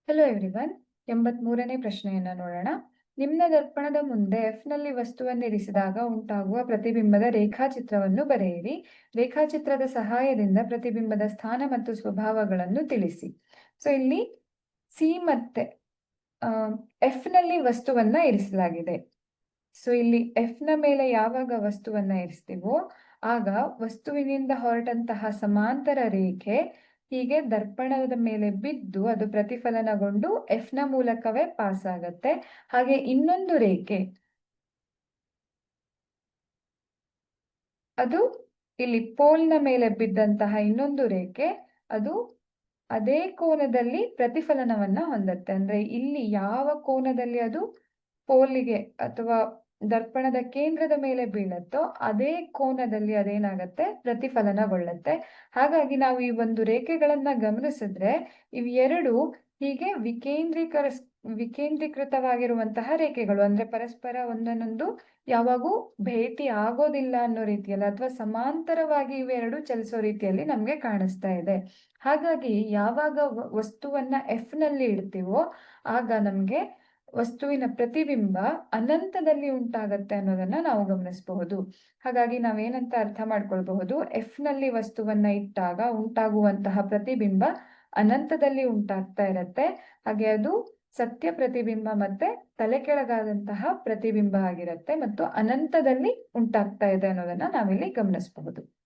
Hello everyone. 83ನೇ ಪ್ರಶ್ನೆಯನ್ನ ನೋಡೋಣ. ನಿಮ್ನ ದರ್ಪಣದ ಮುಂದೆ ಎಫ್‌ನಲ್ಲಿ ವಸ್ತುವನ್ನಿರಿಸಿದಾಗ ಉಂಟಾಗುವ ಪ್ರತಿಬಿಂಬದ ರೇಖಾಚಿತ್ರವನ್ನು ಬರೆಯಿರಿ. ರೇಖಾಚಿತ್ರದ ಸಹಾಯದಿಂದ ಪ್ರತಿಬಿಂಬದ ಸ್ಥಾನ ಮತ್ತು ಸ್ವಭಾವಗಳನ್ನು ತಿಳಿಸಿ. ಸೊ ಇಲ್ಲಿ ಸಿ ಮತ್ತೆ ಎಫ್‌ನಲ್ಲಿ ವಸ್ತುವನ್ನ ಇರಿಸಲಾಗಿದೆ. ಸೊ ಇಲ್ಲಿ ಎಫ್‌ನ ಮೇಲೆ ಯಾವಾಗ ವಸ್ತುವನ್ನ ಇರಿಸ್ತೀವೋ ಆಗ ವಸ್ತುವಿನಿಂದ ಹೊರಟಂತಹ ಸಮಾಂತರ ರೇಖೆ ಹೀಗೆ ದರ್ಪಣದ ಮೇಲೆ ಬಿದ್ದು ಅದು ಪ್ರತಿಫಲನಗೊಂಡು ಎಫ್‌ನ ಮೂಲಕವೇ ಪಾಸ್ ಆಗತ್ತೆ. ಹಾಗೆ ಇನ್ನೊಂದು ರೇಖೆ ಅದು ಇಲ್ಲಿ ಪೋಲ್ನ ಮೇಲೆ ಬಿದ್ದಂತಹ ಇನ್ನೊಂದು ರೇಖೆ ಅದು ಅದೇ ಕೋನದಲ್ಲಿ ಪ್ರತಿಫಲನವನ್ನ ಹೊಂದತ್ತೆ. ಅಂದ್ರೆ ಇಲ್ಲಿ ಯಾವ ಕೋನದಲ್ಲಿ ಅದು ಪೋಲಿಗೆ ಅಥವಾ ದರ್ಪಣದ ಕೇಂದ್ರದ ಮೇಲೆ ಬೀಳತ್ತೋ ಅದೇ ಕೋನದಲ್ಲಿ ಅದೇನಾಗತ್ತೆ ಪ್ರತಿಫಲನಗೊಳ್ಳುತ್ತೆ. ಹಾಗಾಗಿ ನಾವು ಈ ಒಂದು ರೇಖೆಗಳನ್ನ ಗಮನಿಸಿದ್ರೆ ಇವೆರಡು ಹೀಗೆ ವಿಕೇಂದ್ರೀಕೃತವಾಗಿರುವಂತಹ ರೇಖೆಗಳು. ಅಂದ್ರೆ ಪರಸ್ಪರ ಒಂದನ್ನೊಂದು ಯಾವಾಗೂ ಭೇಟಿ ಆಗೋದಿಲ್ಲ ಅನ್ನೋ ರೀತಿಯಲ್ಲಿ ಅಥವಾ ಸಮಾಂತರವಾಗಿ ಇವೆರಡು ಚಲಿಸೋ ರೀತಿಯಲ್ಲಿ ನಮ್ಗೆ ಕಾಣಿಸ್ತಾ ಇದೆ. ಹಾಗಾಗಿ ಯಾವಾಗ ವಸ್ತುವನ್ನ ಎಫ್‌ನಲ್ಲಿ ಇಡ್ತೀವೋ ಆಗ ನಮ್ಗೆ ವಸ್ತುವಿನ ಪ್ರತಿಬಿಂಬ ಅನಂತದಲ್ಲಿ ಉಂಟಾಗತ್ತೆ ಅನ್ನೋದನ್ನ ನಾವು ಗಮನಿಸಬಹುದು. ಹಾಗಾಗಿ ನಾವೇನಂತ ಅರ್ಥ ಮಾಡ್ಕೊಳ್ಬಹುದು, ಎಫ್‌ನಲ್ಲಿ ವಸ್ತುವನ್ನ ಇಟ್ಟಾಗ ಉಂಟಾಗುವಂತಹ ಪ್ರತಿಬಿಂಬ ಅನಂತದಲ್ಲಿ ಉಂಟಾಗ್ತಾ ಇರತ್ತೆ. ಹಾಗೆ ಅದು ಸತ್ಯ ಪ್ರತಿಬಿಂಬ ಮತ್ತೆ ತಲೆ ಕೆಳಗಾದಂತಹ ಪ್ರತಿಬಿಂಬ ಆಗಿರತ್ತೆ ಮತ್ತು ಅನಂತದಲ್ಲಿ ಉಂಟಾಗ್ತಾ ಇದೆ ಅನ್ನೋದನ್ನ ನಾವಿಲ್ಲಿ ಗಮನಿಸಬಹುದು.